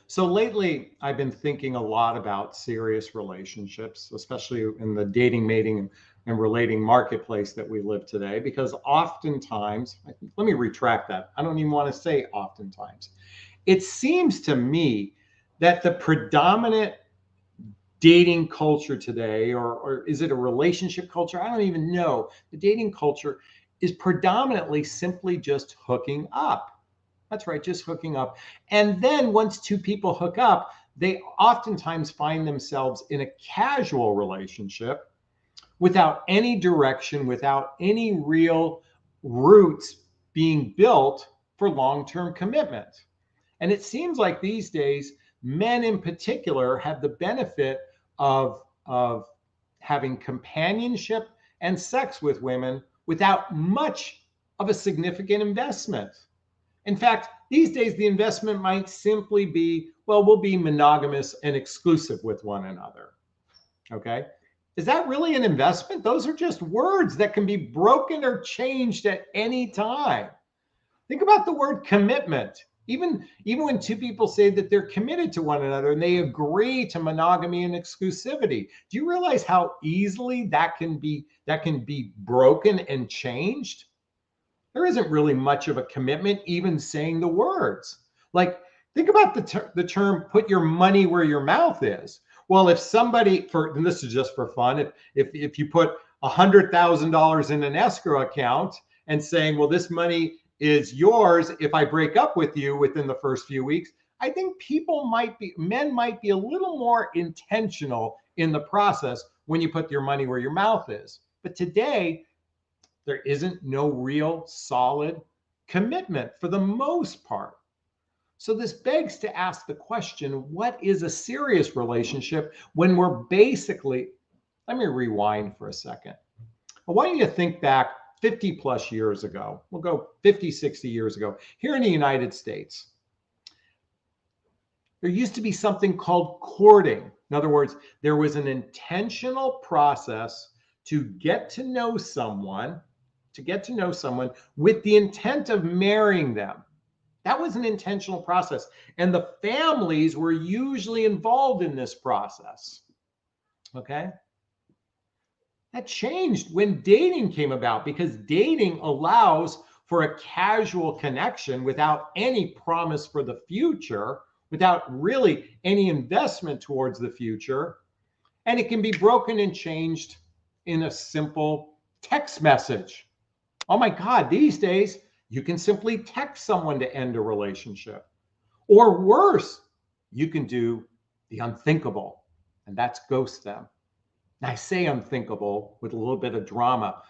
So lately, I've been thinking a lot about serious relationships, especially in the dating, mating, and relating marketplace that we live today, because oftentimes, let me retract that. I don't even want to say oftentimes. It seems to me that the predominant dating culture today, or is it a relationship culture? I don't even know. The dating culture is predominantly simply just hooking up. That's right, just hooking up. And then once two people hook up, they oftentimes find themselves in a casual relationship without any direction, without any real roots being built for long term commitment. And it seems like these days, men in particular have the benefit of having companionship and sex with women without much of a significant investment. In fact, these days the investment might simply be, well, we'll be monogamous and exclusive with one another. Okay. Is that really an investment? Those are just words that can be broken or changed at any time. Think about the word commitment. Even when two people say that they're committed to one another and they agree to monogamy and exclusivity, do you realize how easily that can be broken and changed? There isn't really much of a commitment even saying the words. Like, think about the term put your money where your mouth is. Well, if somebody, and this is just for fun, if you put $100,000 in an escrow account and saying, well, this money is yours if I break up with you within the first few weeks, I think men might be a little more intentional in the process when you put your money where your mouth is. But today, there isn't no real solid commitment for the most part. So this begs to ask the question, what is a serious relationship when we're basically, let me rewind for a second. I want you to think back 50 plus years ago. We'll go 50, 60 years ago. Here in the United States, there used to be something called courting. In other words, there was an intentional process to get to know someone, with the intent of marrying them. That was an intentional process. And the families were usually involved in this process. Okay. That changed when dating came about because dating allows for a casual connection without any promise for the future, without really any investment towards the future. And it can be broken and changed in a simple text message. Oh my God, these days, you can simply text someone to end a relationship. Or worse, you can do the unthinkable, and that's ghost them. And I say unthinkable with a little bit of drama,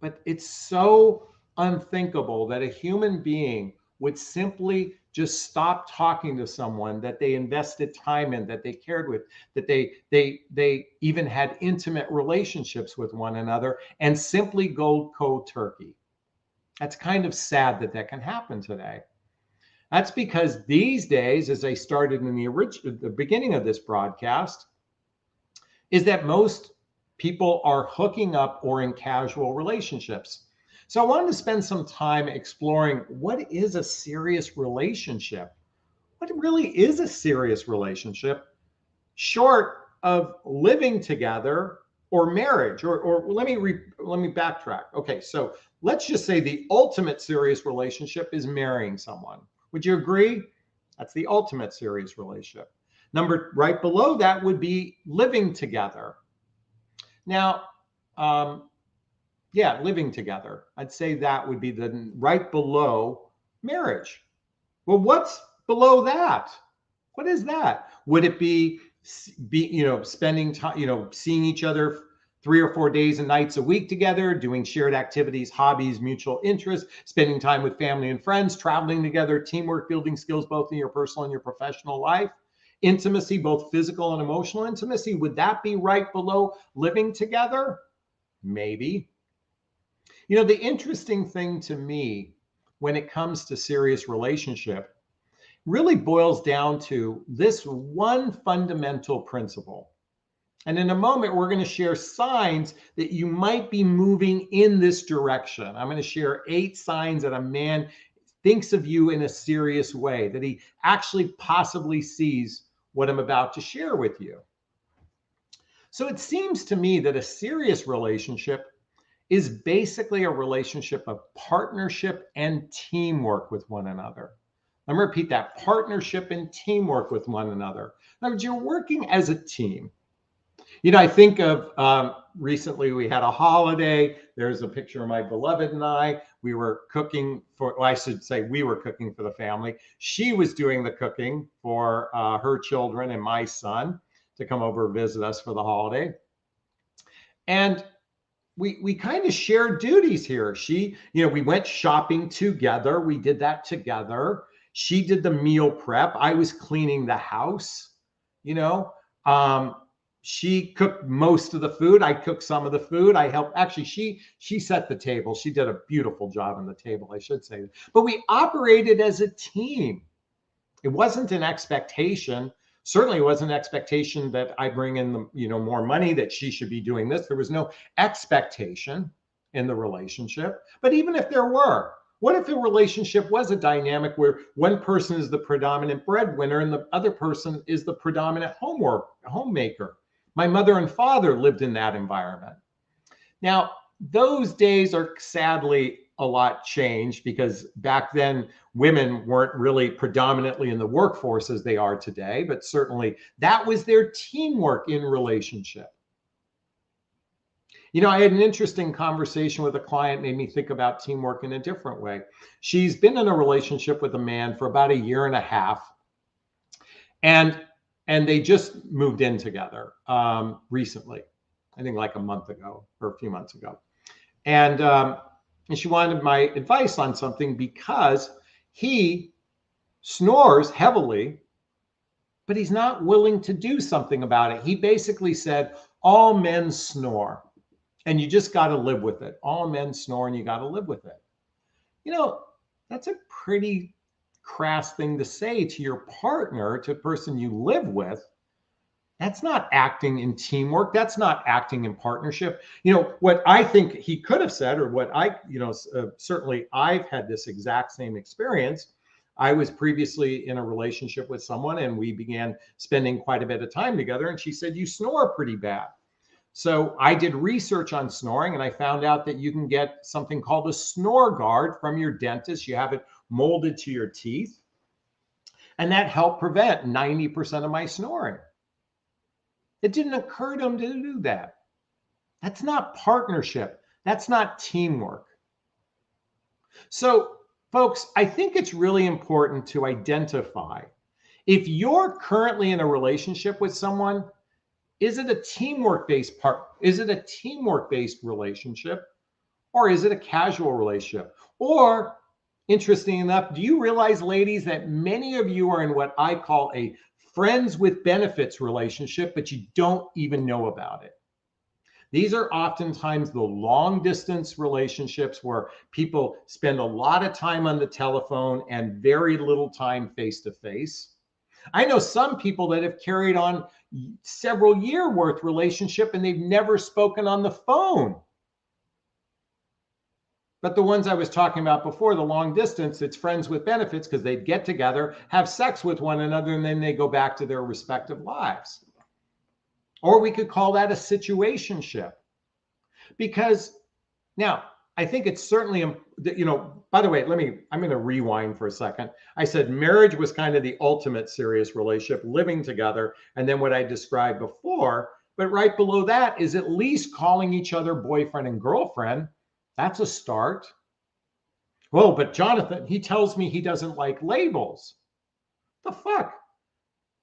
but it's so unthinkable that a human being would simply just stop talking to someone that they invested time in, that they cared with, that they even had intimate relationships with one another, and simply go cold turkey. That's kind of sad that that can happen today. That's because these days, as I started in the beginning of this broadcast, is that most people are hooking up or in casual relationships. So I wanted to spend some time exploring what is a serious relationship? What really is a serious relationship short of living together or marriage? Or let me backtrack. Okay, so let's just say the ultimate serious relationship is marrying someone. Would you agree? That's the ultimate serious relationship. Right below that would be living together. Now, living together. I'd say that would be the right below marriage. Well, what's below that? What is that? Would it be spending time, seeing each other 3 or 4 days and nights a week together, doing shared activities, hobbies, mutual interests, spending time with family and friends, traveling together, teamwork, building skills both in your personal and your professional life? Intimacy, both physical and emotional intimacy, would that be right below living together? Maybe. The interesting thing to me when it comes to serious relationship really boils down to this one fundamental principle. And in a moment, we're going to share signs that you might be moving in this direction. I'm going to share 8 signs that a man thinks of you in a serious way, that he actually possibly sees what I'm about to share with you. So it seems to me that a serious relationship is basically a relationship of partnership and teamwork with one another. Let me repeat that: partnership and teamwork with one another. In other words, you're working as a team. I think of recently we had a holiday. There's a picture of my beloved and I. We were cooking for, well, I should say we were cooking for the family. She was doing the cooking for her children and my son to come over and visit us for the holiday. And we kind of shared duties here. We went shopping together. We did that together. She did the meal prep. I was cleaning the house. you know um she cooked most of the food. I cooked some of the food. I helped. Actually, she set the table. She did a beautiful job on the table, I should say. But we operated as a team. It wasn't an expectation. Certainly it wasn't an expectation that I bring in more money, that she should be doing this. There was no expectation in the relationship. But even if there were, what if the relationship was a dynamic where one person is the predominant breadwinner and the other person is the predominant homemaker? My mother and father lived in that environment. Now, those days are sadly a lot changed, because back then women weren't really predominantly in the workforce as they are today, but certainly that was their teamwork in relationship. I had an interesting conversation with a client, made me think about teamwork in a different way. She's been in a relationship with a man for about a year and a half, and they just moved in together recently. I think like a month ago or a few months ago. And she wanted my advice on something, because he snores heavily, but he's not willing to do something about it. He basically said, all men snore and you just got to live with it. All men snore and you got to live with it. That's a pretty crass thing to say to your partner, to a person you live with. That's not acting in teamwork. That's not acting in partnership. What I think he could have said, or what certainly I've had this exact same experience. I was previously in a relationship with someone and we began spending quite a bit of time together. And she said, you snore pretty bad. So I did research on snoring, and I found out that you can get something called a snore guard from your dentist. You have it molded to your teeth, and that helped prevent 90% of my snoring. It didn't occur to him to do that. That's not partnership. That's not teamwork. So, folks, I think it's really important to identify, if you're currently in a relationship with someone, is it a teamwork-based relationship, or is it a casual relationship? Or, interesting enough, do you realize, ladies, that many of you are in what I call a friends with benefits relationship, but you don't even know about it? These are oftentimes the long distance relationships where people spend a lot of time on the telephone and very little time face to face. I know some people that have carried on several year worth relationship and they've never spoken on the phone. But the ones I was talking about before, the long distance, it's friends with benefits, because they get together, have sex with one another, and then they go back to their respective lives. Or we could call that a situationship. Because now, I think it's certainly, by the way, I'm going to rewind for a second. I said marriage was kind of the ultimate serious relationship, living together, and then what I described before. But right below that is at least calling each other boyfriend and girlfriend. That's a start. Well, but Jonathan, he tells me he doesn't like labels. The fuck?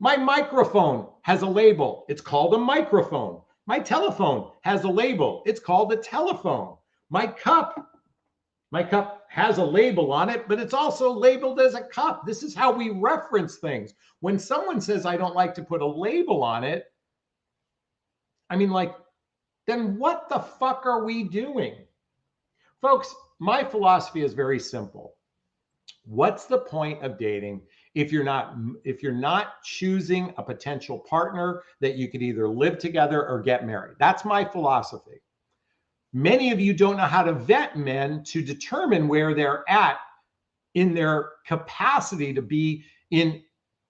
My microphone has a label. It's called a microphone. My telephone has a label. It's called a telephone. My cup has a label on it, but it's also labeled as a cup. This is how we reference things. When someone says, I don't like to put a label on it, then what the fuck are we doing? Folks, my philosophy is very simple. What's the point of dating if you're not choosing a potential partner that you could either live together or get married? That's my philosophy. Many of you don't know how to vet men to determine where they're at in their capacity to be in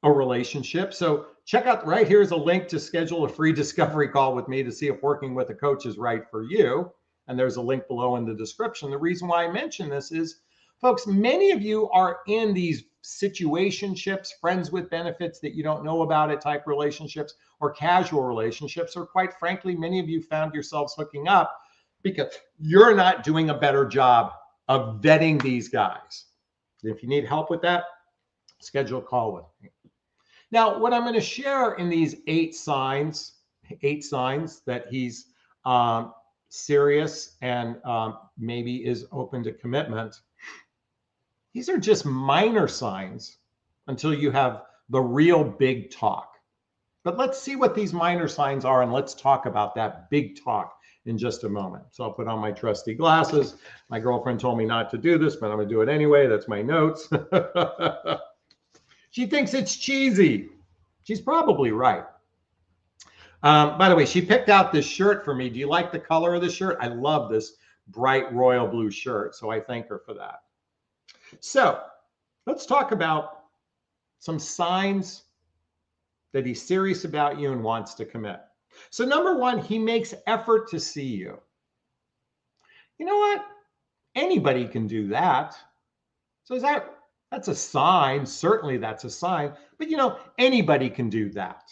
a relationship. So check out right here's a link to schedule a free discovery call with me to see if working with a coach is right for you. And there's a link below in the description. The reason why I mention this is, folks, many of you are in these situationships, friends with benefits that you don't know about it type relationships, or casual relationships, or quite frankly, many of you found yourselves hooking up because you're not doing a better job of vetting these guys. If you need help with that, schedule a call with me. Now, what I'm going to share in these 8 signs that he's serious and maybe is open to commitment. These are just minor signs until you have the real big talk. But let's see what these minor signs are, and let's talk about that big talk in just a moment. So I'll put on my trusty glasses. My girlfriend told me not to do this, but I'm going to do it anyway. That's my notes. She thinks it's cheesy. She's probably right. By the way, she picked out this shirt for me. Do you like the color of the shirt? I love this bright royal blue shirt, so I thank her for that. So let's talk about some signs that he's serious about you and wants to commit. So number 1, he makes effort to see you. You know what? Anybody can do that. So that's a sign. Certainly that's a sign. But anybody can do that.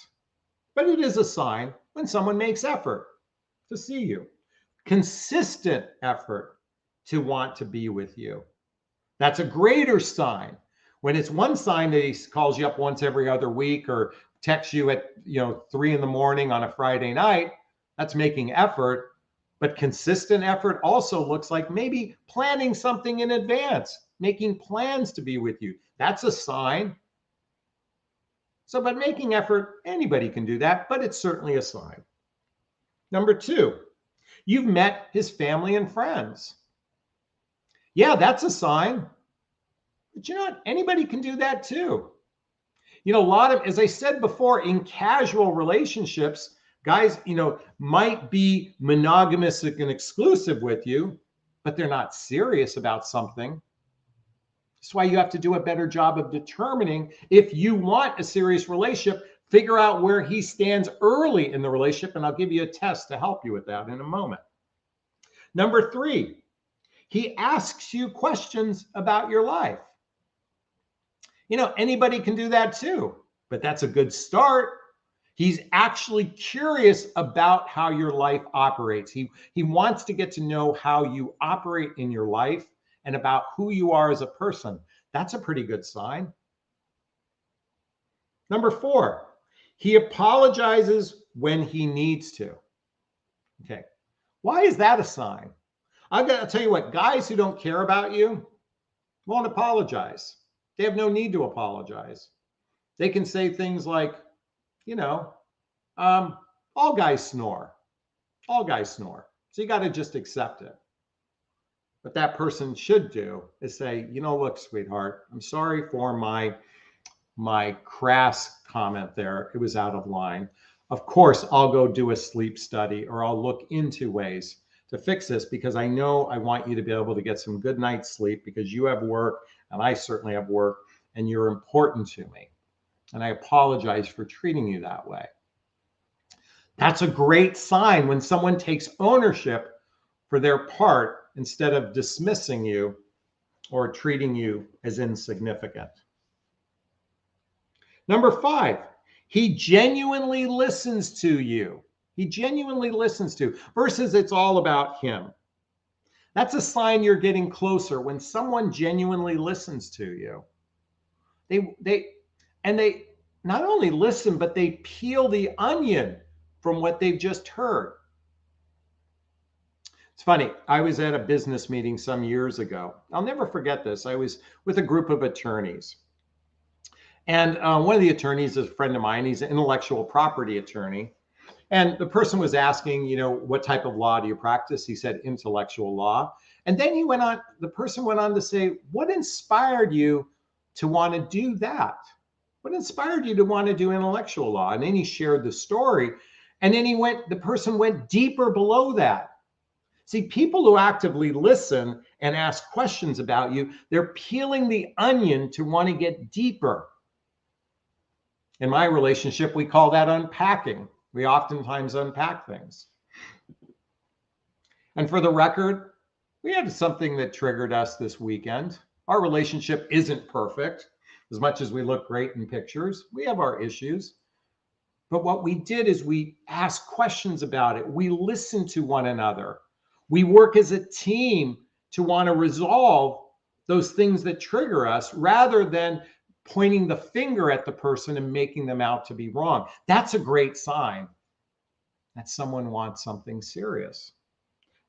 But it is a sign when someone makes effort to see you. Consistent effort to want to be with you. That's a greater sign. When it's one sign that he calls you up once every other week or texts you at 3 in the morning on a Friday night, that's making effort. But consistent effort also looks like maybe planning something in advance, making plans to be with you. That's a sign. So, but making effort, anybody can do that, but it's certainly a sign. Number 2, you've met his family and friends. Yeah, that's a sign. But anybody can do that too. A lot of, as I said before, in casual relationships, guys, might be monogamous and exclusive with you, but they're not serious about something. That's why you have to do a better job of determining if you want a serious relationship. Figure out where he stands early in the relationship, and I'll give you a test to help you with that in a moment. Number 3, he asks you questions about your life. Anybody can do that too, but that's a good start. He's actually curious about how your life operates. He wants to get to know how you operate in your life and about who you are as a person. That's a pretty good sign. Number 4, he apologizes when he needs to. Okay. Why is that a sign? I'll tell you what, guys who don't care about you won't apologize. They have no need to apologize. They can say things like, all guys snore. All guys snore. So you got to just accept it. What that person should do is say, look, sweetheart, I'm sorry for my crass comment there. It was out of line. Of course, I'll go do a sleep study, or I'll look into ways to fix this, because I know I want you to be able to get some good night's sleep, because you have work and I certainly have work, and you're important to me. And I apologize for treating you that way. That's a great sign when someone takes ownership for their part instead of dismissing you or treating you as insignificant. Number 5, he genuinely listens to you. He genuinely listens to, versus it's all about him. That's a sign you're getting closer when someone genuinely listens to you. They not only listen, but they peel the onion from what they've just heard. It's funny. I was at a business meeting some years ago. I'll never forget this. I was with a group of attorneys. And one of the attorneys is a friend of mine. He's an intellectual property attorney. And the person was asking, what type of law do you practice? He said, intellectual law. And then the person went on to say, what inspired you to want to do that? What inspired you to want to do intellectual law? And then he shared the story. And then the person went deeper below that. See, people who actively listen and ask questions about you, they're peeling the onion to want to get deeper. In my relationship, we call that unpacking. We oftentimes unpack things. And for the record, we had something that triggered us this weekend. Our relationship isn't perfect. As much as we look great in pictures, we have our issues. But what we did is we asked questions about it. We listened to one another. We work as a team to want to resolve those things that trigger us rather than pointing the finger at the person and making them out to be wrong. That's a great sign that someone wants something serious.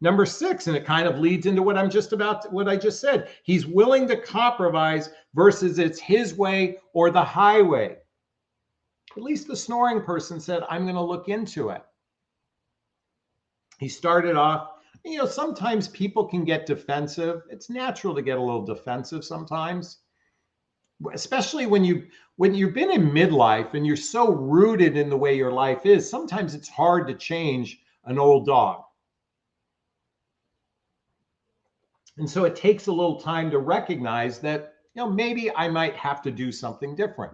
Number 6, and it kind of leads into what I just said. He's willing to compromise versus it's his way or the highway. At least the snoring person said, I'm going to look into it. He started off, sometimes people can get defensive. It's natural to get a little defensive sometimes, especially when you've been in midlife and you're so rooted in the way your life is. Sometimes it's hard to change an old dog. And so it takes a little time to recognize that, maybe I might have to do something different.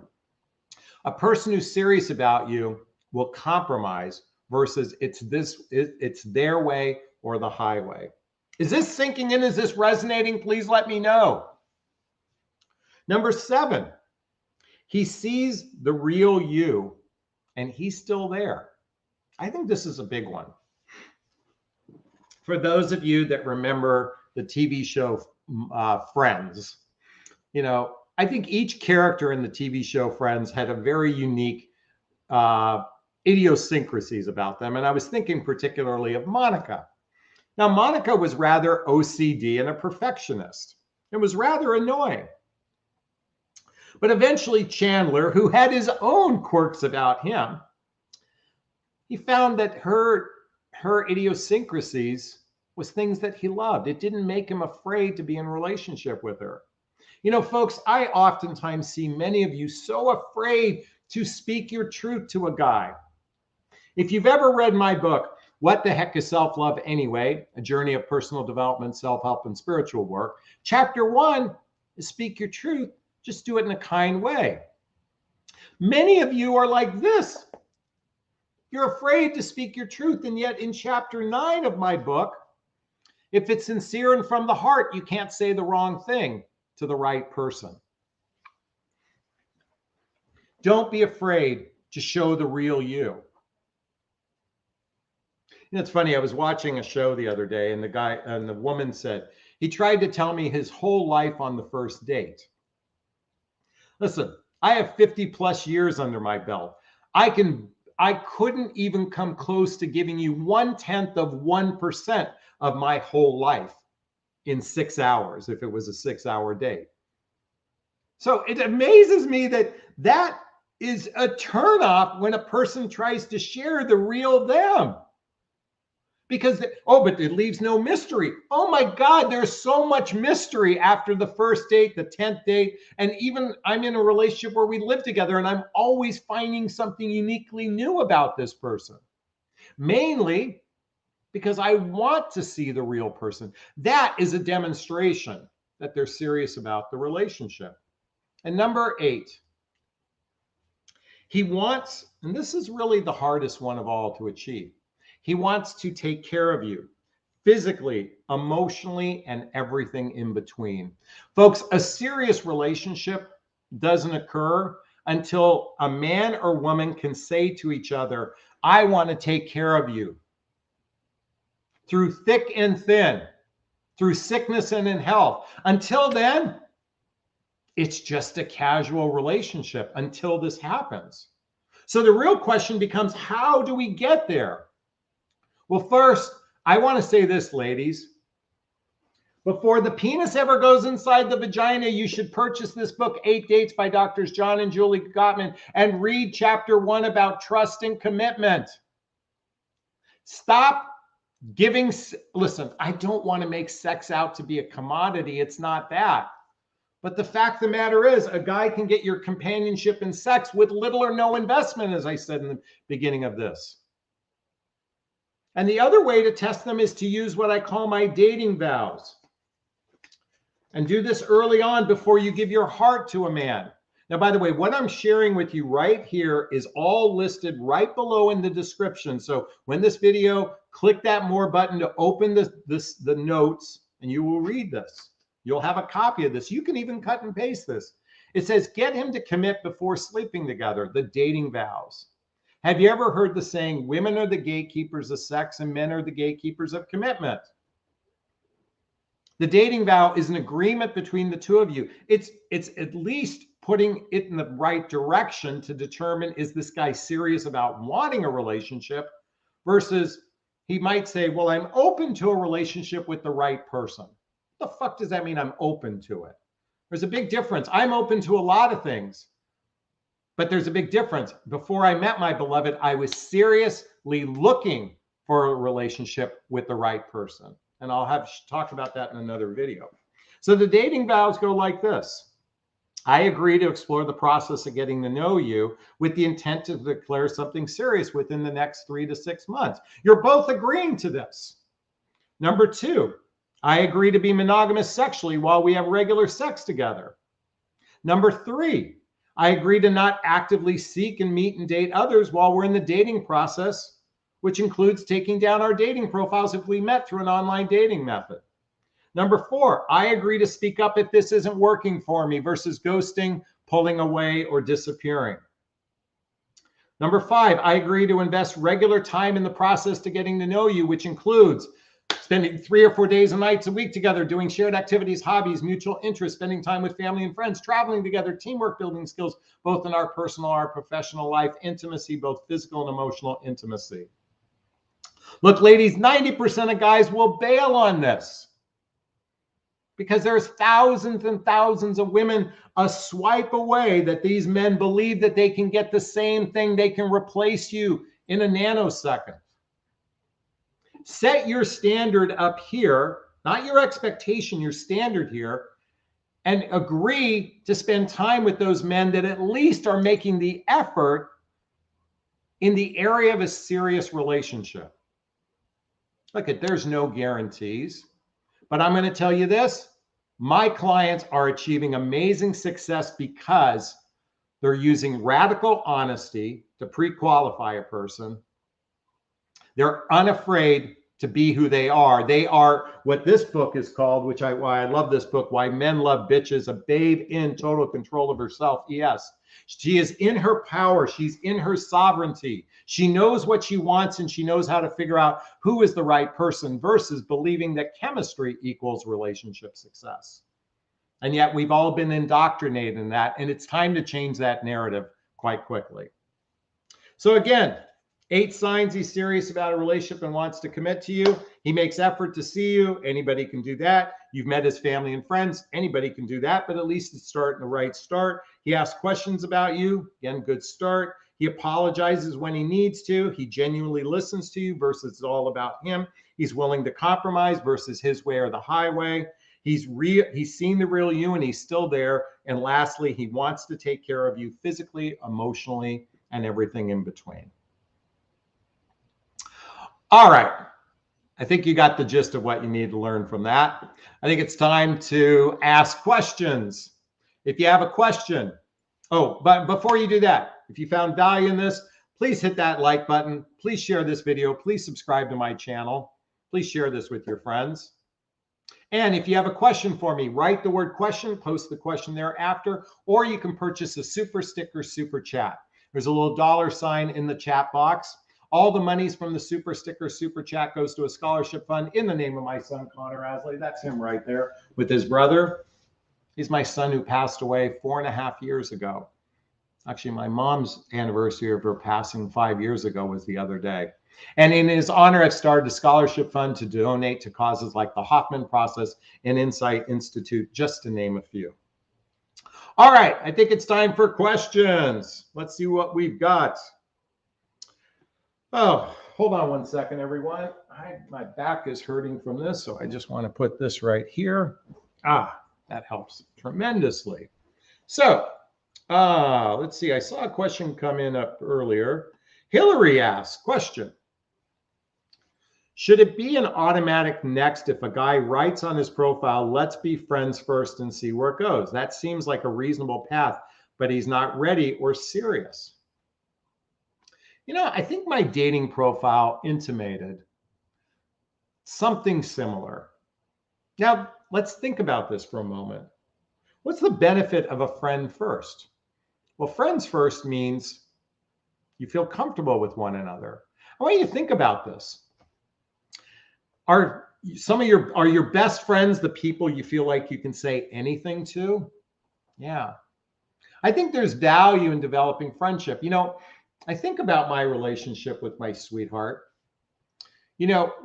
A person who's serious about you will compromise versus it's their way or the highway. Is this sinking in? Is this resonating? Please let me know. Number 7, he sees the real you and he's still there. I think this is a big one. For those of you that remember the TV show Friends, I think each character in the TV show Friends had a very unique idiosyncrasies about them. And I was thinking particularly of Monica. Now, Monica was rather OCD and a perfectionist. It was rather annoying. But eventually Chandler, who had his own quirks about him, he found that her idiosyncrasies was things that he loved. It didn't make him afraid to be in relationship with her. Folks, I oftentimes see many of you so afraid to speak your truth to a guy. If you've ever read my book, What the Heck is Self-Love Anyway? A Journey of Personal Development, Self-Help, and Spiritual Work. Chapter 1 is Speak Your Truth. Just do it in a kind way. Many of you are like this. You're afraid to speak your truth. And yet in chapter 9 of my book, if it's sincere and from the heart, you can't say the wrong thing to the right person. Don't be afraid to show the real you. It's funny, I was watching a show the other day and the woman said, he tried to tell me his whole life on the first date. Listen, I have 50 plus years under my belt. I couldn't even come close to giving you 1/10 of 1% of my whole life in 6 hours, if it was a 6-hour date. So it amazes me that is a turnoff when a person tries to share the real them. Because, but it leaves no mystery. Oh my God, there's so much mystery after the first date, the 10th date. And even I'm in a relationship where we live together and I'm always finding something uniquely new about this person. Mainly because I want to see the real person. That is a demonstration that they're serious about the relationship. And number 8, he wants, and this is really the hardest one of all to achieve. He wants to take care of you physically, emotionally, and everything in between. Folks, a serious relationship doesn't occur until a man or woman can say to each other, I want to take care of you. Through thick and thin, through sickness and in health. Until then, it's just a casual relationship until this happens. So the real question becomes, how do we get there? Well, first, I want to say this, ladies. Before the penis ever goes inside the vagina, you should purchase this book, 8 Dates by Drs. John and Julie Gottman, and read chapter 1 about trust and commitment. Stop giving, listen, I don't want to make sex out to be a commodity. It's not that. But the fact of the matter is, a guy can get your companionship and sex with little or no investment, as I said in the beginning of this. And the other way to test them is to use what I call my dating vows. And do this early on before you give your heart to a man. Now, by the way, what I'm sharing with you right here is all listed right below in the description. So when this video, click that more button to open the notes, and you will read this. You'll have a copy of this. You can even cut and paste this. It says, get him to commit before sleeping together, the dating vows. Have you ever heard the saying, women are the gatekeepers of sex and men are the gatekeepers of commitment? The dating vow is an agreement between the two of you. It's at least putting it in the right direction to determine, is this guy serious about wanting a relationship versus he might say, well, I'm open to a relationship with the right person. What the fuck does that mean, I'm open to it? There's a big difference. I'm open to a lot of things, but there's a big difference. Before I met my beloved, I was seriously looking for a relationship with the right person. And I'll have talk about that in another video. So the dating vows go like this. I agree to explore the process of getting to know you with the intent to declare something serious within the next 3 to 6 months. You're both agreeing to this. Number 2, I agree to be monogamous sexually while we have regular sex together. Number 3, I agree to not actively seek and meet and date others while we're in the dating process, which includes taking down our dating profiles if we met through an online dating method. Number 4, I agree to speak up if this isn't working for me versus ghosting, pulling away, or disappearing. Number 5, I agree to invest regular time in the process to getting to know you, which includes spending 3 or 4 days and nights a week together, doing shared activities, hobbies, mutual interests, spending time with family and friends, traveling together, teamwork, building skills, both in our personal, our professional life, intimacy, both physical and emotional intimacy. Look, ladies, 90% of guys will bail on this because there's thousands and thousands of women a swipe away that these men believe that they can get the same thing. They can replace you in a nanosecond. Set your standard up here, not your expectation, your standard here, and agree to spend time with those men that at least are making the effort in the area of a serious relationship. Look, there's no guarantees, but I'm going to tell you this. My clients are achieving amazing success because they're using radical honesty to pre-qualify a person. They're unafraid to be who they are. They are what this book is called, why I love this book, Why Men Love Bitches, a babe in total control of herself. Yes, she is in her power. She's in her sovereignty. She knows what she wants and she knows how to figure out who is the right person versus believing that chemistry equals relationship success. And yet we've all been indoctrinated in that, and it's time to change that narrative quite quickly. So again, 8 signs he's serious about a relationship and wants to commit to you. He makes effort to see you. Anybody can do that. You've met his family and friends. Anybody can do that, but at least it's starting the right start. He asks questions about you. Again, good start. He apologizes when he needs to. He genuinely listens to you versus it's all about him. He's willing to compromise versus his way or the highway. He's seen the real you and he's still there. And lastly, he wants to take care of you physically, emotionally, and everything in between. All right. I think you got the gist of what you need to learn from that. I think it's time to ask questions. If you have a question, but before you do that, if you found value in this, please hit that like button. Please share this video. Please subscribe to my channel. Please share this with your friends. And if you have a question for me, write the word question, post the question thereafter, or you can purchase a super sticker, super chat. There's a little $sign in the chat box. All the monies from the super sticker, super chat goes to a scholarship fund in the name of my son, Connor Asley. That's him right there with his brother. He's my son who passed away 4.5 years ago. Actually, my mom's anniversary of her passing 5 years ago was the other day. And in his honor, I've started a scholarship fund to donate to causes like the Hoffman Process and Insight Institute, just to name a few. All right, I think it's time for questions. Let's see what we've got. Oh, hold on one second, everyone. My back is hurting from this, so I just want to put this right here. That helps tremendously. So, let's see. I saw a question come in up earlier. Hillary asks, question. Should it be an automatic next if a guy writes on his profile, let's be friends first and see where it goes? That seems like a reasonable path, but he's not ready or serious. I think my dating profile intimated something similar. Now, let's think about this for a moment. What's the benefit of a friend first? Well, friends first means you feel comfortable with one another. I want you to think about this. Are your best friends the people you feel like you can say anything to? Yeah. I think there's value in developing friendship. I think about my relationship with my sweetheart.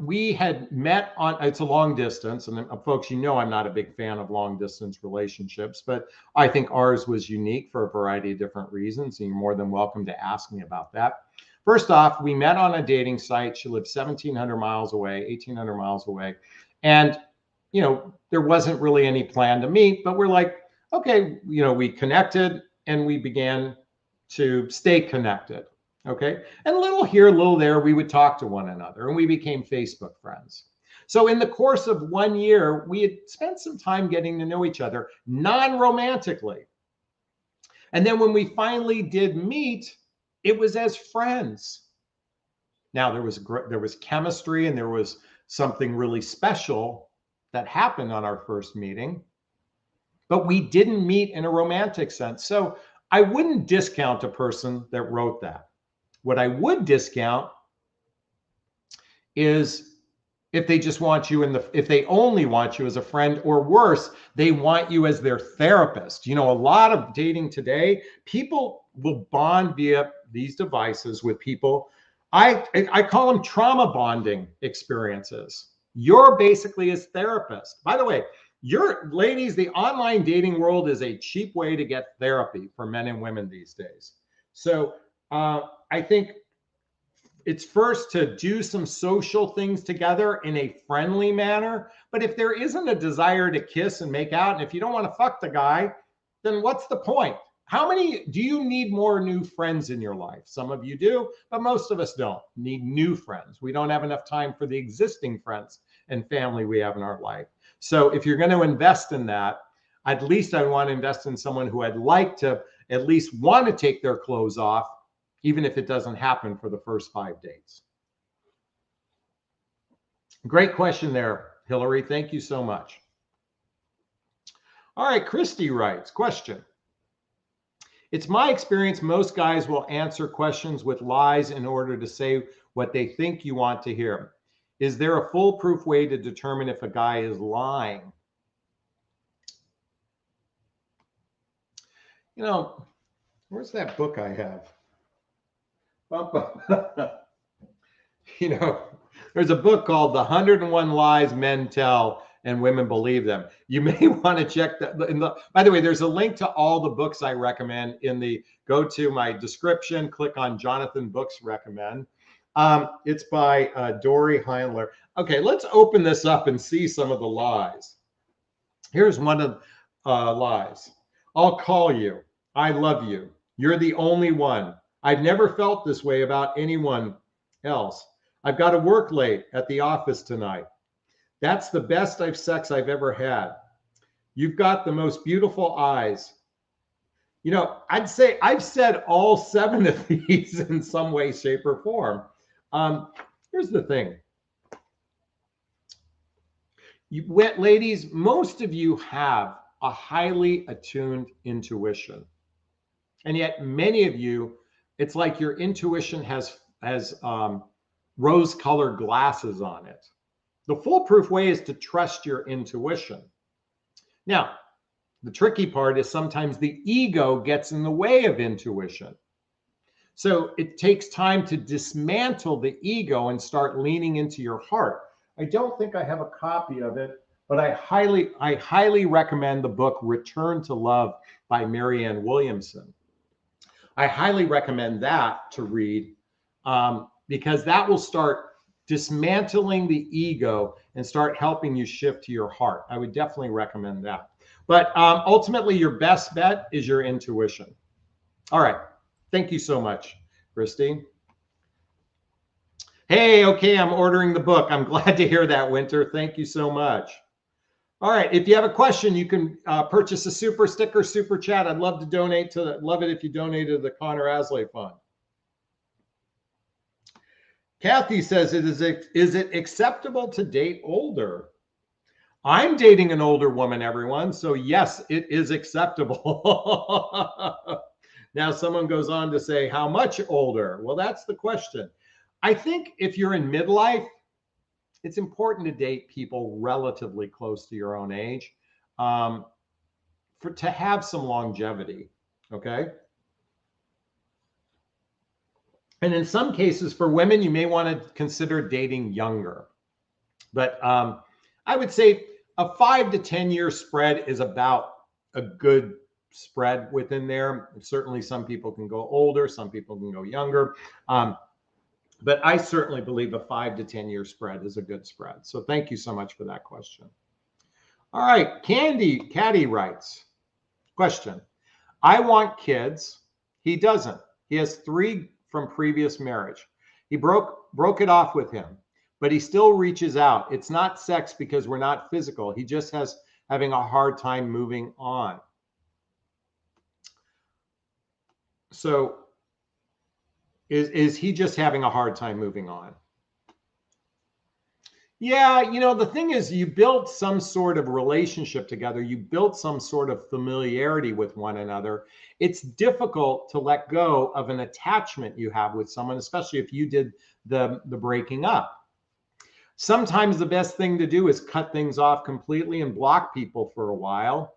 We had met it's a long distance, and folks, I'm not a big fan of long distance relationships, but I think ours was unique for a variety of different reasons, and you're more than welcome to ask me about that. First off, we met on a dating site. She lived 1,700 miles away, 1,800 miles away. And, there wasn't really any plan to meet, but we're like, okay, we connected and we began to stay connected. Okay. And a little here, a little there, we would talk to one another and we became Facebook friends. So in the course of 1 year, we had spent some time getting to know each other non-romantically. And then when we finally did meet, it was as friends. Now there was chemistry and there was something really special that happened on our first meeting, but we didn't meet in a romantic sense. So I wouldn't discount a person that wrote that. What I would discount is if they just want you if they only want you as a friend, or worse, they want you as their therapist. A lot of dating today, people will bond via these devices with people. I call them trauma bonding experiences. You're basically his therapist. By the way, ladies, the online dating world is a cheap way to get therapy for men and women these days. So I think it's first to do some social things together in a friendly manner. But if there isn't a desire to kiss and make out, and if you don't want to fuck the guy, then what's the point? How many do you need more new friends in your life? Some of you do, but most of us don't need new friends. We don't have enough time for the existing friends and family we have in our life. So if you're going to invest in that, at least I want to invest in someone who I'd like to at least want to take their clothes off, even if it doesn't happen for the first 5 dates. Great question there, Hillary. Thank you so much. All right, Christy writes, question. It's my experience most guys will answer questions with lies in order to say what they think you want to hear. Is there a foolproof way to determine if a guy is lying? Where's that book I have? There's a book called The 101 Lies Men Tell and Women Believe Them. You may want to check that. By the way, there's a link to all the books I recommend go to my description, click on Jonathan Books Recommend. It's by Dory Heinler. Okay, let's open this up and see some of the lies. Here's one of lies. I'll call you. I love you. You're the only one. I've never felt this way about anyone else. I've got to work late at the office tonight. That's the best sex I've ever had. You've got the most beautiful eyes. I'd say I've said all 7 of these in some way, shape, or form. Here's the thing. Ladies, most of you have a highly attuned intuition. And yet many of you, it's like your intuition has rose-colored glasses on it. The foolproof way is to trust your intuition. Now, the tricky part is sometimes the ego gets in the way of intuition. So it takes time to dismantle the ego and start leaning into your heart. I don't think I have a copy of it, but I highly recommend the book Return to Love by Marianne Williamson. I highly recommend that to read because that will start dismantling the ego and start helping you shift to your heart. I would definitely recommend that. But ultimately, your best bet is your intuition. All right. Thank you so much, Christy. Hey, okay, I'm ordering the book. I'm glad to hear that, Winter. Thank you so much. All right, if you have a question, you can purchase a super sticker, super chat. I'd love to donate to the, love it if you donate to the Connor Aslay Fund. Kathy says, is it acceptable to date older? I'm dating an older woman, everyone. So yes, it is acceptable. Now, someone goes on to say, how much older? Well, that's the question. I think if you're in midlife, it's important to date people relatively close to your own age to have some longevity. Okay. And in some cases, for women, you may want to consider dating younger. But I would say a 5 to 10 year spread is about a good spread within there. Certainly, some people can go older, some people can go younger. But I certainly believe a 5 to 10 year spread is a good spread. So thank you so much for that question. All right, Caddy writes, question. I want kids. He doesn't. He has 3 from previous marriage. He broke it off with him, but he still reaches out. It's not sex because we're not physical. He just having a hard time moving on. So is he just having a hard time moving on? Yeah, the thing is, you built some sort of relationship together. You built some sort of familiarity with one another. It's difficult to let go of an attachment you have with someone, especially if you did the breaking up. Sometimes the best thing to do is cut things off completely and block people for a while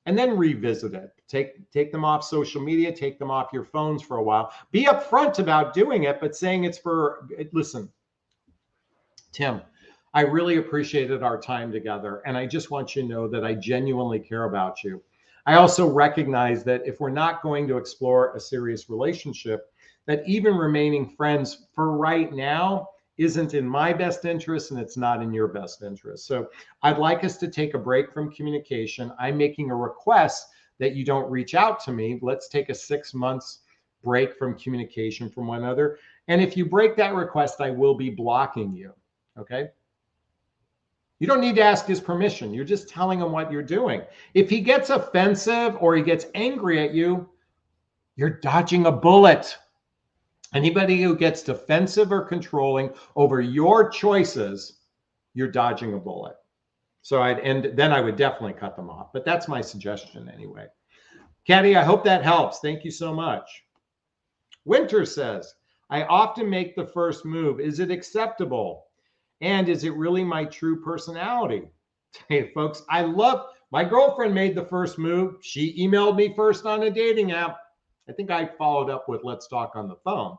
and then revisit it. Take them off social media, take them off your phones for a while. Be upfront about doing it, but saying it's listen, Tim, I really appreciated our time together. And I just want you to know that I genuinely care about you. I also recognize that if we're not going to explore a serious relationship, that even remaining friends for right now isn't in my best interest and it's not in your best interest. So I'd like us to take a break from communication. I'm making a request that you don't reach out to me. Let's take a 6 months break from communication from one another. And if you break that request, I will be blocking you. Okay. You don't need to ask his permission. You're just telling him what you're doing. If he gets offensive or he gets angry at you, you're dodging a bullet. Anybody who gets defensive or controlling over your choices, you're dodging a bullet. So then I would definitely cut them off. But that's my suggestion anyway. Caddy, I hope that helps. Thank you so much. Winter says, I often make the first move. Is it acceptable? And is it really my true personality? Hey, folks, my girlfriend made the first move. She emailed me first on a dating app. I think I followed up with let's talk on the phone.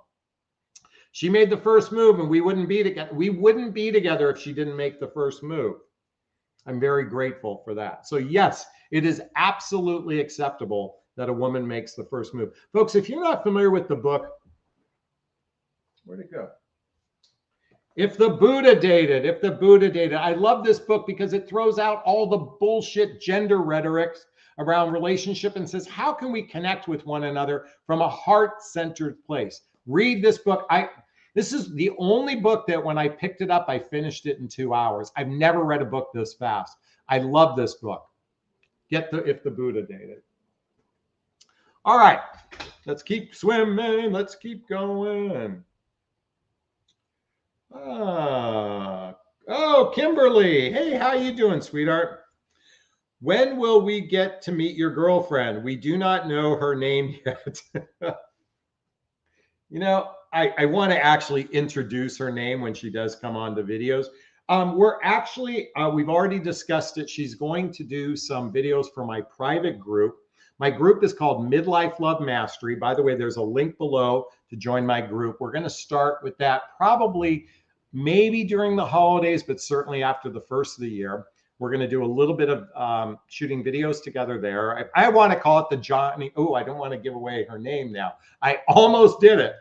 She made the first move and we wouldn't be together. We wouldn't be together if she didn't make the first move. I'm very grateful for that. So yes, it is absolutely acceptable that a woman makes the first move. Folks, if you're not familiar with the book, where'd it go? If the Buddha dated. I love this book because it throws out all the bullshit gender rhetoric around relationship and says, how can we connect with one another from a heart-centered place? Read this book. This is the only book that when I picked it up, I finished it in 2 hours. I've never read a book this fast. I love this book. If the Buddha dated. All right, let's keep swimming. Let's keep going. Oh, Kimberly. Hey, how you doing, sweetheart? When will we get to meet your girlfriend? We do not know her name yet. I want to actually introduce her name when she does come on the videos. We've already discussed it. She's going to do some videos for my private group. My group is called Midlife Love Mastery. By the way, there's a link below to join my group. We're going to start with that probably maybe during the holidays, but certainly after the first of the year. We're going to do a little bit of shooting videos together there. I want to call it the Johnny. Oh, I don't want to give away her name now. I almost did it.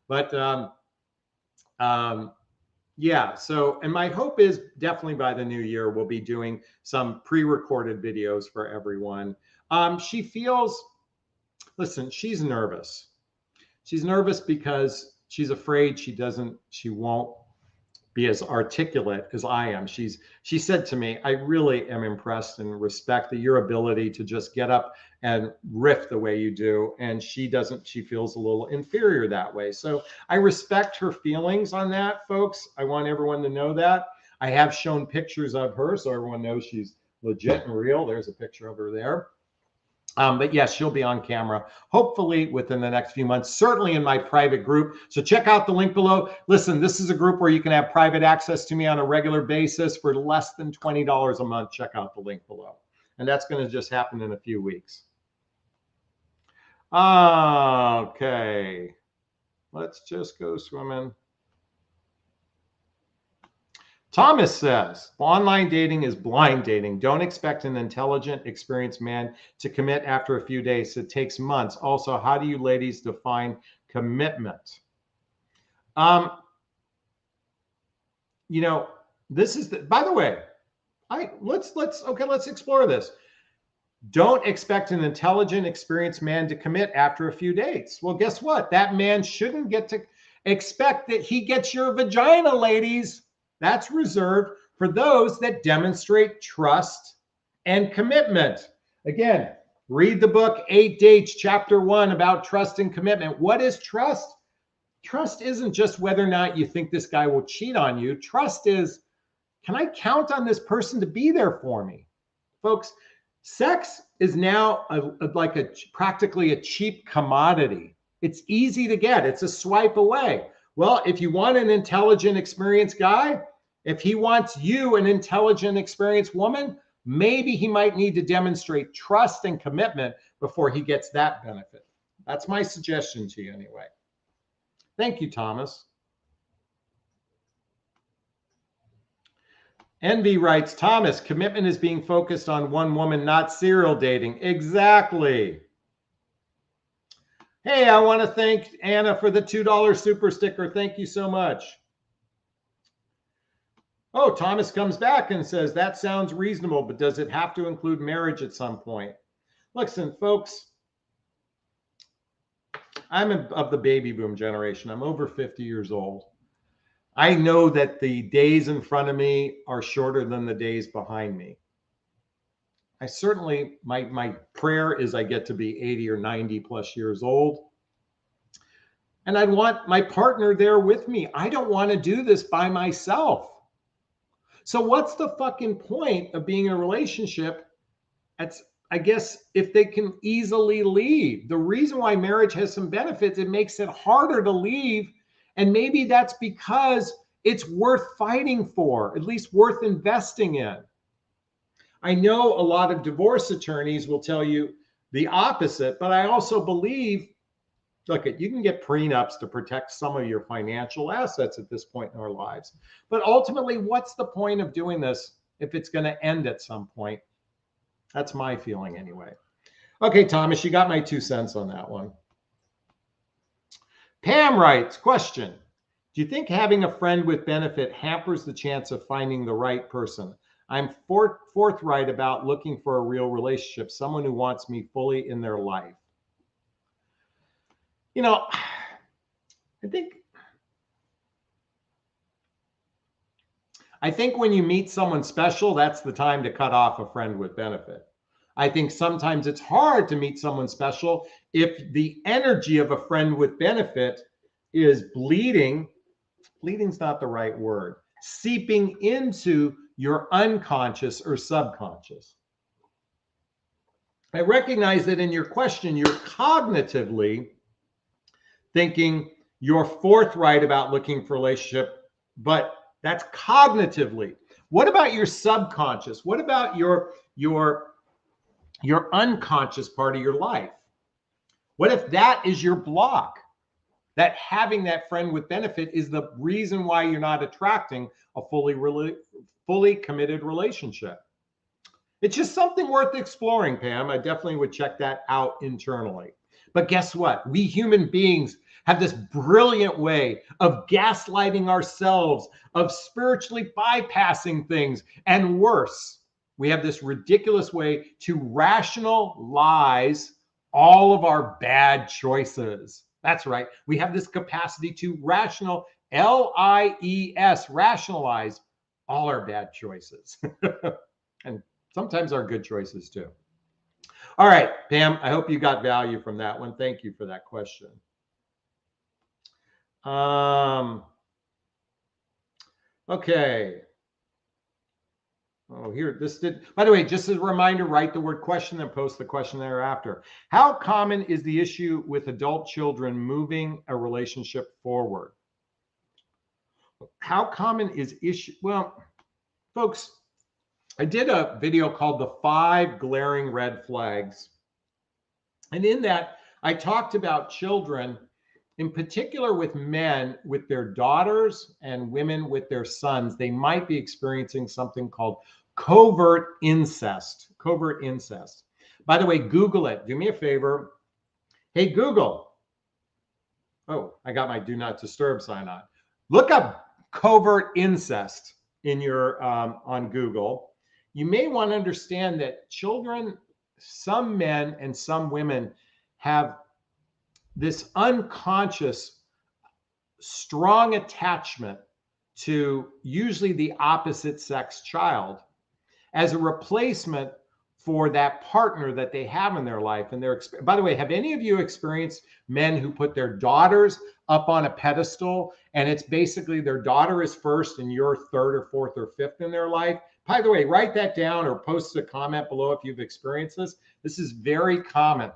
But yeah, so, and my hope is definitely by the new year, we'll be doing some pre-recorded videos for everyone. She feels, listen, she's nervous. She's nervous because she's afraid she won't be as articulate as I am. She said to me, I really am impressed and respect your ability to just get up and riff the way you do. And she feels a little inferior that way. So I respect her feelings on that, folks. I want everyone to know that. I have shown pictures of her so everyone knows she's legit and real. There's a picture of her there. But yes, she'll be on camera, hopefully within the next few months, certainly in my private group. So check out the link below. Listen, this is a group where you can have private access to me on a regular basis for less than $20 a month. Check out the link below. And that's going to just happen in a few weeks. Okay, let's just go swimming. Thomas says, online dating is blind dating. Don't expect an intelligent, experienced man to commit after a few days. It takes months. Also, how do you ladies define commitment? You know, this is by the way, let's explore this. Don't expect an intelligent, experienced man to commit after a few dates. Well, guess what? That man shouldn't get to expect that he gets your vagina, ladies. That's reserved for those that demonstrate trust and commitment. Again, read the book 8 Dates, Chapter 1 about trust and commitment. What is trust? Trust isn't just whether or not you think this guy will cheat on you. Trust is, can I count on this person to be there for me? Folks, sex is now practically a cheap commodity. It's easy to get. It's a swipe away. Well, if you want an intelligent, experienced guy, if he wants you, an intelligent, experienced woman, maybe he might need to demonstrate trust and commitment before he gets that benefit. That's my suggestion to you anyway. Thank you, Thomas. Envy writes, Thomas, commitment is being focused on one woman, not serial dating. Exactly. Hey, I want to thank Anna for the $2 super sticker. Thank you so much. Oh, Thomas comes back and says, that sounds reasonable, but does it have to include marriage at some point? Listen, folks, I'm of the baby boom generation. I'm over 50 years old. I know that the days in front of me are shorter than the days behind me. I certainly, my prayer is I get to be 80 or 90 plus years old. And I want my partner there with me. I don't want to do this by myself. So what's the fucking point of being in a relationship? I guess if they can easily leave. The reason why marriage has some benefits, it makes it harder to leave. And maybe that's because it's worth fighting for, at least worth investing in. I know a lot of divorce attorneys will tell you the opposite, but I also believe, look, you can get prenups to protect some of your financial assets at this point in our lives. But ultimately, what's the point of doing this if it's going to end at some point? That's my feeling anyway. Okay, Thomas, you got my 2 cents on that one. Pam writes, question, do you think having a friend with benefit hampers the chance of finding the right person? I'm forthright about looking for a real relationship, someone who wants me fully in their life. You know, I think when you meet someone special, that's the time to cut off a friend with benefit. I think sometimes it's hard to meet someone special if the energy of a friend with benefit is bleeding's not the right word, seeping into your unconscious or subconscious. I recognize that in your question, you're cognitively thinking you're forthright about looking for a relationship, but that's cognitively. What about your subconscious? What about your unconscious part of your life? What if that is your block? That having that friend with benefit is the reason why you're not attracting a fully committed relationship. It's just something worth exploring, Pam. I definitely would check that out internally. But guess what? We human beings have this brilliant way of gaslighting ourselves, of spiritually bypassing things, and worse, we have this ridiculous way to rationalize all of our bad choices. That's right. We have this capacity to Lies, rationalize, all our bad choices. And sometimes our good choices too. All right, Pam, I hope you got value from that one. Thank you for that question. Okay. Oh, here, this did, by the way, just as a reminder, write the word question and post the question thereafter. How common is the issue with adult children moving a relationship forward? How common is issue? Well, folks, I did a video called The 5 Glaring Red Flags. And in that, I talked about children, in particular with men, with their daughters, and women with their sons. They might be experiencing something called covert incest. Covert incest. By the way, Google it. Do me a favor. Hey, Google. Oh, I got my do not disturb sign on. Look up covert incest in your on Google. You may want to understand that children, some men and some women, have this unconscious strong attachment to usually the opposite sex child as a replacement for that partner that they have in their life. And by the way, have any of you experienced men who put their daughters up on a pedestal, and it's basically their daughter is first and you're third or fourth or fifth in their life? By the way, write that down or post a comment below if you've experienced this. This is very common.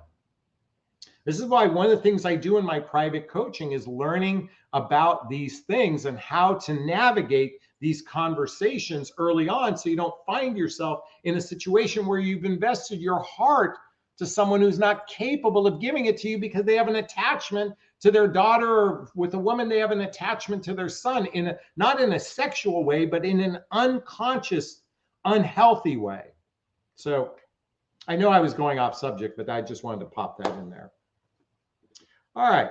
This is why one of the things I do in my private coaching is learning about these things and how to navigate these conversations early on, so you don't find yourself in a situation where you've invested your heart to someone who's not capable of giving it to you because they have an attachment to their daughter, or with a woman, they have an attachment to their son, not in a sexual way, but in an unconscious, unhealthy way. So I know I was going off subject, but I just wanted to pop that in there. All right.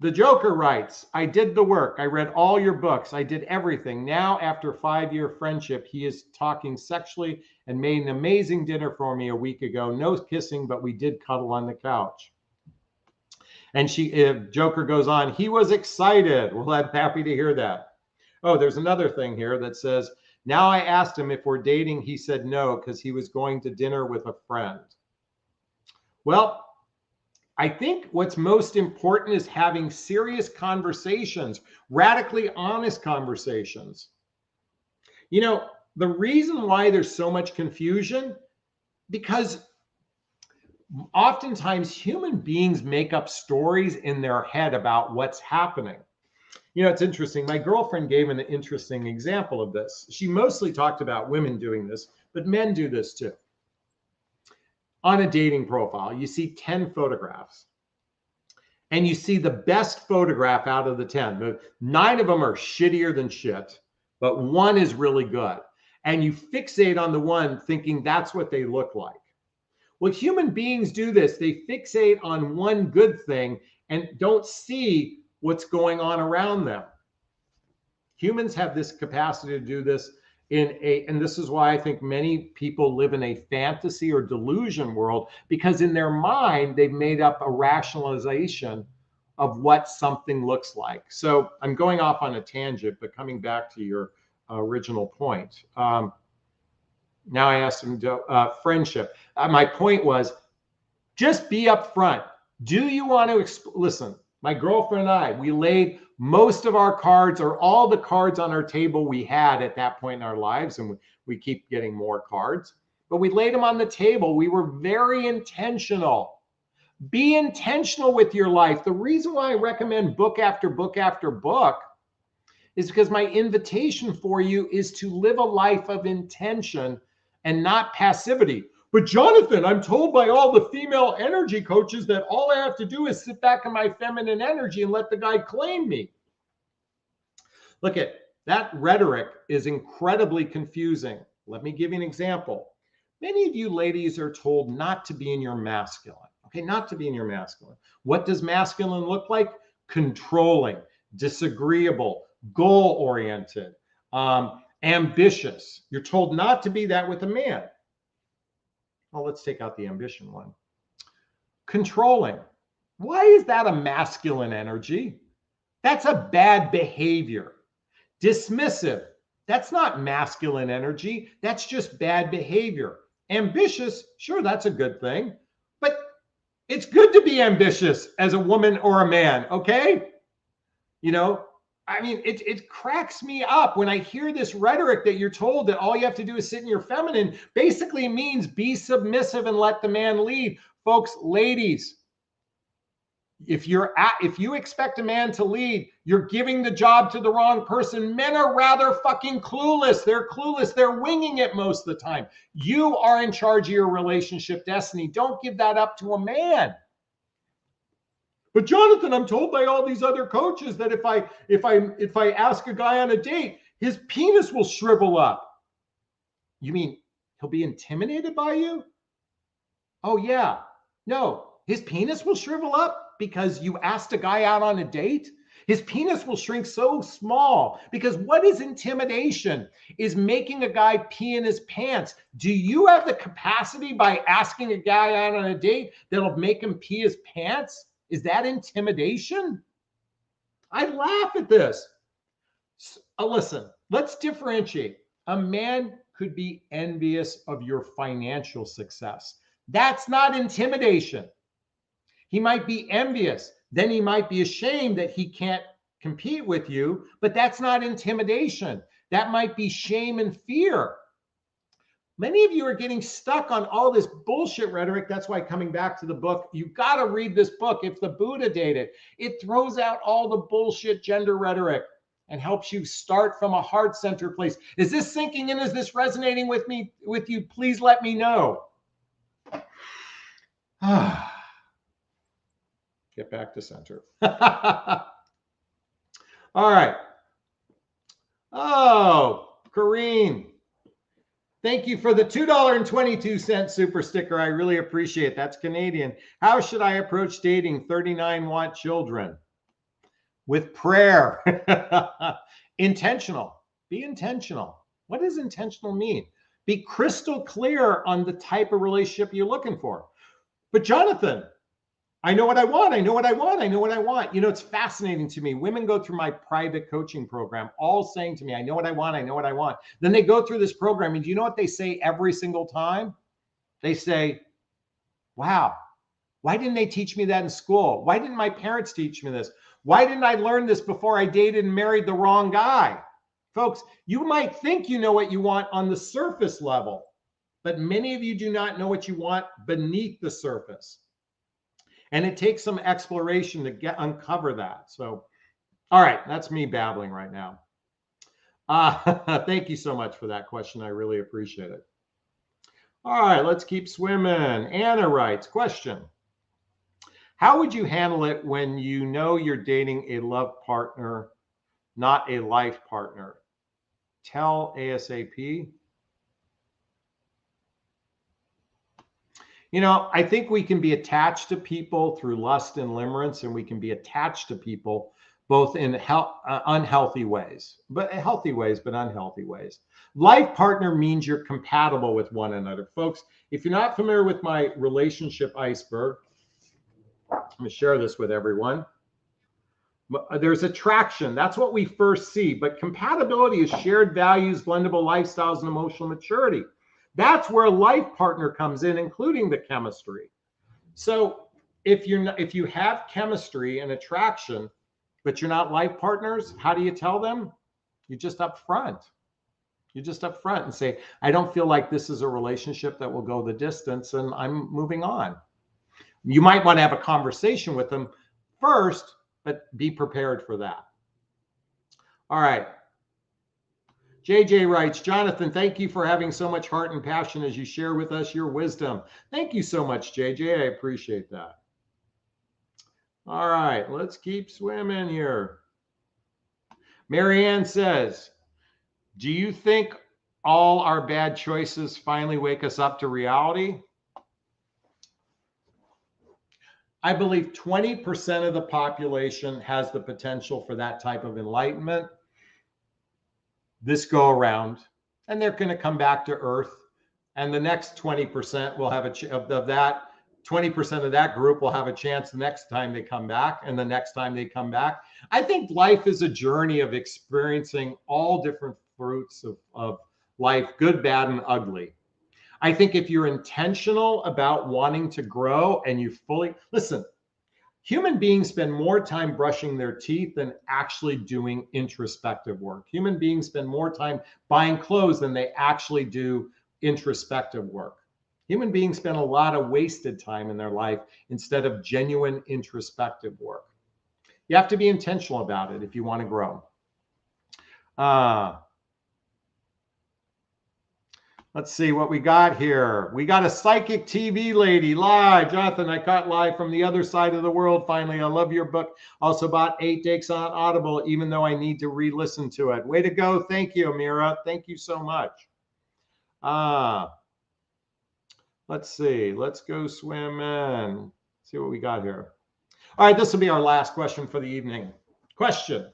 The Joker writes, I did the work. I read all your books. I did everything. Now, after 5-year friendship, he is talking sexually and made an amazing dinner for me a week ago. No kissing, but we did cuddle on the couch. And Joker goes on, he was excited. Well, I'm happy to hear that. Oh, there's another thing here that says, now I asked him if we're dating. He said no, because he was going to dinner with a friend. Well, I think what's most important is having serious conversations, radically honest conversations. You know, the reason why there's so much confusion, because oftentimes human beings make up stories in their head about what's happening. You know, it's interesting. My girlfriend gave an interesting example of this. She mostly talked about women doing this, but men do this too. On a dating profile, you see 10 photographs. And you see the best photograph out of the 10. 9 of them are shittier than shit, but one is really good. And you fixate on the one thinking that's what they look like. Well, human beings do this. They fixate on one good thing and don't see what's going on around them. Humans have this capacity to do this and this is why I think many people live in a fantasy or delusion world, because in their mind, they've made up a rationalization of what something looks like. So I'm going off on a tangent, but coming back to your original point. Now I asked him, friendship. My point was, just be upfront. Do you want to listen? My girlfriend and I, we laid most of our cards, or all the cards on our table we had at that point in our lives, and we keep getting more cards, but we laid them on the table. We were very intentional. Be intentional with your life. The reason why I recommend book after book after book is because my invitation for you is to live a life of intention and not passivity. But Jonathan, I'm told by all the female energy coaches that all I have to do is sit back in my feminine energy and let the guy claim me. Look at that rhetoric is incredibly confusing. Let me give you an example. Many of you ladies are told not to be in your masculine. Okay, not to be in your masculine. What does masculine look like? Controlling, disagreeable, goal-oriented, ambitious. You're told not to be that with a man. Well, let's take out the ambition one. Controlling. Why is that a masculine energy? That's a bad behavior. Dismissive, that's not masculine energy. That's just bad behavior. Ambitious, sure, that's a good thing. But it's good to be ambitious as a woman or a man, okay? You know, I mean, it cracks me up when I hear this rhetoric that you're told that all you have to do is sit in your feminine. Basically means be submissive and let the man lead. Folks, ladies, if you expect a man to lead, you're giving the job to the wrong person. Men are rather fucking clueless. They're clueless. They're winging it most of the time. You are in charge of your relationship destiny. Don't give that up to a man. But Jonathan, I'm told by all these other coaches that if I ask a guy on a date, his penis will shrivel up. You mean he'll be intimidated by you? Oh yeah. No, his penis will shrivel up because you asked a guy out on a date. His penis will shrink so small because what is intimidation? Is making a guy pee in his pants. Do you have the capacity by asking a guy out on a date that'll make him pee his pants? Is that intimidation? I laugh at this. Listen, let's differentiate. A man could be envious of your financial success. That's not intimidation. He might be envious. Then he might be ashamed that he can't compete with you, but that's not intimidation. That might be shame and fear. Many of you are getting stuck on all this bullshit rhetoric. That's why coming back to the book, you've got to read this book. If the Buddha did it, it throws out all the bullshit gender rhetoric and helps you start from a heart center place. Is this sinking in? Is this resonating with you? Please let me know. Get back to center. All right. Oh, Corrine. Thank you for the $2.22 super sticker. I really appreciate it. That's Canadian. How should I approach dating? 39 want children. With prayer. Intentional. Be intentional. What does intentional mean? Be crystal clear on the type of relationship you're looking for. But Jonathan, I know what I want. I know what I want. I know what I want. You know, it's fascinating to me. Women go through my private coaching program, all saying to me, I know what I want. I know what I want. Then they go through this program. And do you know what they say every single time? They say, wow, why didn't they teach me that in school? Why didn't my parents teach me this? Why didn't I learn this before I dated and married the wrong guy? Folks, you might think you know what you want on the surface level, but many of you do not know what you want beneath the surface. And it takes some exploration to uncover that. So, all right, that's me babbling right now. Thank you so much for that question. I really appreciate it. All right, let's keep swimming. Anna writes, question. How would you handle it when you know you're dating a love partner, not a life partner? Tell ASAP. You know, I think we can be attached to people through lust and limerence, and we can be attached to people both in unhealthy ways, but healthy ways, but unhealthy ways. Life partner means you're compatible with one another. Folks, if you're not familiar with my relationship iceberg, I'm going to share this with everyone. There's attraction. That's what we first see. But compatibility is shared values, blendable lifestyles, and emotional maturity. That's where a life partner comes in, including the chemistry. So if you have chemistry and attraction, but you're not life partners, how do you tell them? You're just upfront. You're just upfront and say, I don't feel like this is a relationship that will go the distance, and I'm moving on. You might want to have a conversation with them first, but be prepared for that. All right. JJ writes, Jonathan, thank you for having so much heart and passion as you share with us your wisdom. Thank you so much, JJ. I appreciate that. All right, let's keep swimming here. Marianne says, do you think all our bad choices finally wake us up to reality? I believe 20% of the population has the potential for that type of enlightenment this go around, and they're going to come back to earth, and the next 20% will have of that 20% of that group will have a chance the next time they come back and the next time they come back. I think life is a journey of experiencing all different fruits of life, good, bad, and ugly. I think if you're intentional about wanting to grow and you fully listen, human beings spend more time brushing their teeth than actually doing introspective work. Human beings spend more time buying clothes than they actually do introspective work. Human beings spend a lot of wasted time in their life instead of genuine introspective work. You have to be intentional about it if you want to grow. Let's see what we got here. We got a psychic TV lady live. Jonathan, I caught live from the other side of the world. Finally, I love your book. Also bought 8 Dakes on Audible, even though I need to re-listen to it. Way to go. Thank you, Amira. Thank you so much. Let's see. Let's go swim in. See what we got here. All right, this will be our last question for the evening. Question.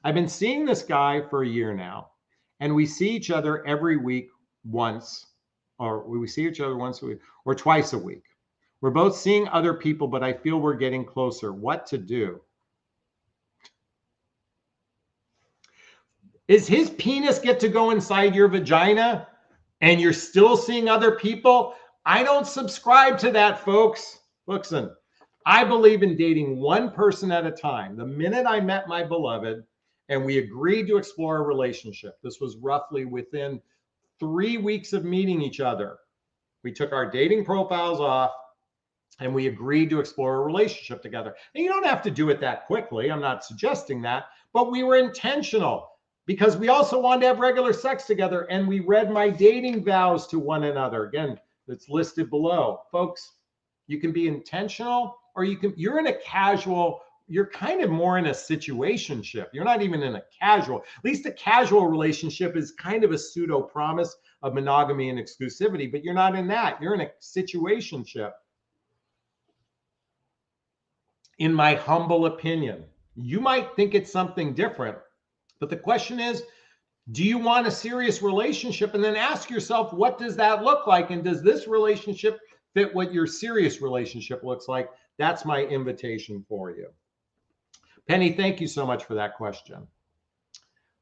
I've been seeing this guy for a year now, and we see each other every week once, or we see each other once a week or twice a week. We're both seeing other people, but I feel we're getting closer. What to do? Is his penis get to go inside your vagina and you're still seeing other people? I don't subscribe to that, folks. Listen, I believe in dating one person at a time. The minute I met my beloved and we agreed to explore a relationship, this was roughly within 3 weeks of meeting each other. We took our dating profiles off and we agreed to explore a relationship together. And you don't have to do it that quickly. I'm not suggesting that, but we were intentional because we also wanted to have regular sex together, and we read my dating vows to one another. Again, it's listed below. Folks, you can be intentional or you're in a casual, you're kind of more in a situationship. You're not even in a casual. At least a casual relationship is kind of a pseudo promise of monogamy and exclusivity, but you're not in that. You're in a situationship. In my humble opinion, you might think it's something different, but the question is, do you want a serious relationship? And then ask yourself, what does that look like? And does this relationship fit what your serious relationship looks like? That's my invitation for you. Penny, thank you so much for that question.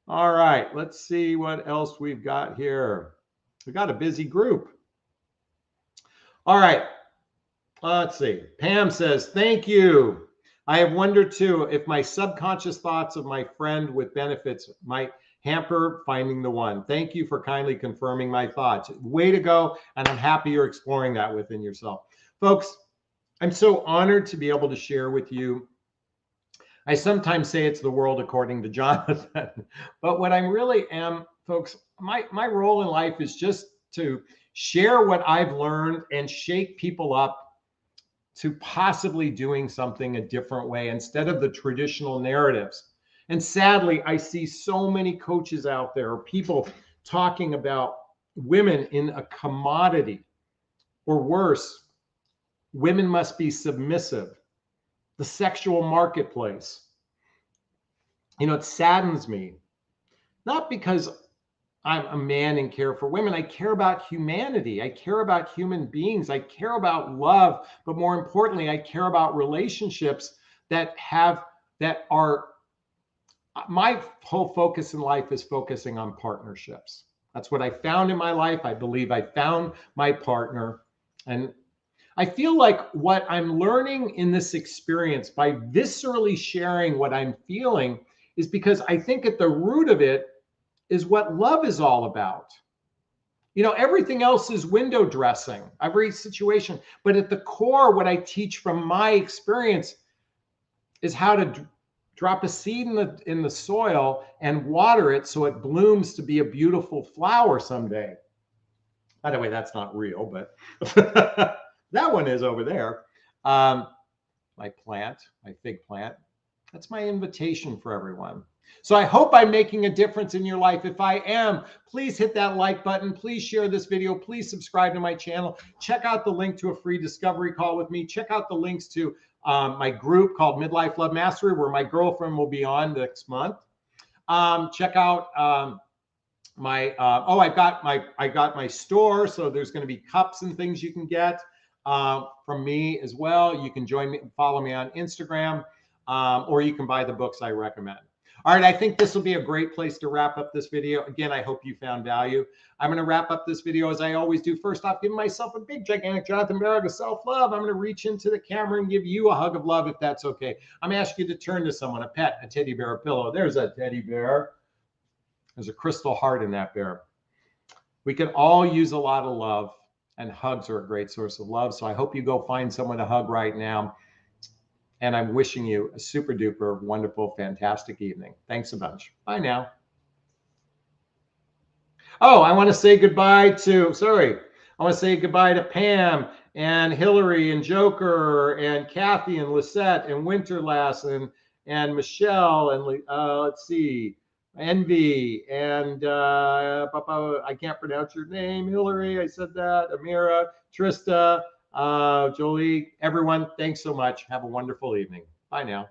All right, let's see what else we've got here. We've got a busy group. All right, let's see. Pam says, thank you. I have wondered too if my subconscious thoughts of my friend with benefits might hamper finding the one. Thank you for kindly confirming my thoughts. Way to go, and I'm happy you're exploring that within yourself. Folks, I'm so honored to be able to share with you. I sometimes say it's the world according to Jonathan, but what I really am, folks, my role in life is just to share what I've learned and shake people up to possibly doing something a different way instead of the traditional narratives. And sadly, I see so many coaches out there, people talking about women in a commodity, or worse, women must be submissive, the sexual marketplace. You know, it saddens me, not because I'm a man and care for women. I care about humanity. I care about human beings. I care about love, but more importantly, I care about relationships that are, my whole focus in life is focusing on partnerships. That's what I found in my life. I believe I found my partner. And I feel like what I'm learning in this experience by viscerally sharing what I'm feeling is because I think at the root of it is what love is all about. You know, everything else is window dressing, every situation. But at the core, what I teach from my experience is how to drop a seed in the soil and water it so it blooms to be a beautiful flower someday. By the way, that's not real, but that one is over there. My plant, my fig plant. That's my invitation for everyone. So I hope I'm making a difference in your life. If I am, please hit that like button. Please share this video. Please subscribe to my channel. Check out the link to a free discovery call with me. Check out the links to my group called Midlife Love Mastery, where my girlfriend will be on next month. Check out I got my store. So there's going to be cups and things you can get. from me as well. You can join me, follow me on Instagram, or you can buy the books I recommend. All right, I think this will be a great place to wrap up this video. Again, I hope you found value. I'm going to wrap up this video as I always do. First off, giving myself a big, gigantic Jonathan Barrett of self-love. I'm going to reach into the camera and give you a hug of love, if that's okay. I'm asking you to turn to someone, a pet, a teddy bear, a pillow. There's a teddy bear. There's a crystal heart in that bear. We can all use a lot of love, and hugs are a great source of love. So I hope you go find someone to hug right now. And I'm wishing you a super duper wonderful, fantastic evening. Thanks a bunch. Bye now. Oh, I want to say goodbye to, I want to say goodbye to Pam and Hillary and Joker and Kathy and Lisette and Winterlass and Michelle and let's see, Envy and I can't pronounce your name, Hillary. I said that. Amira, Trista, Jolie, everyone. Thanks so much. Have a wonderful evening. Bye now.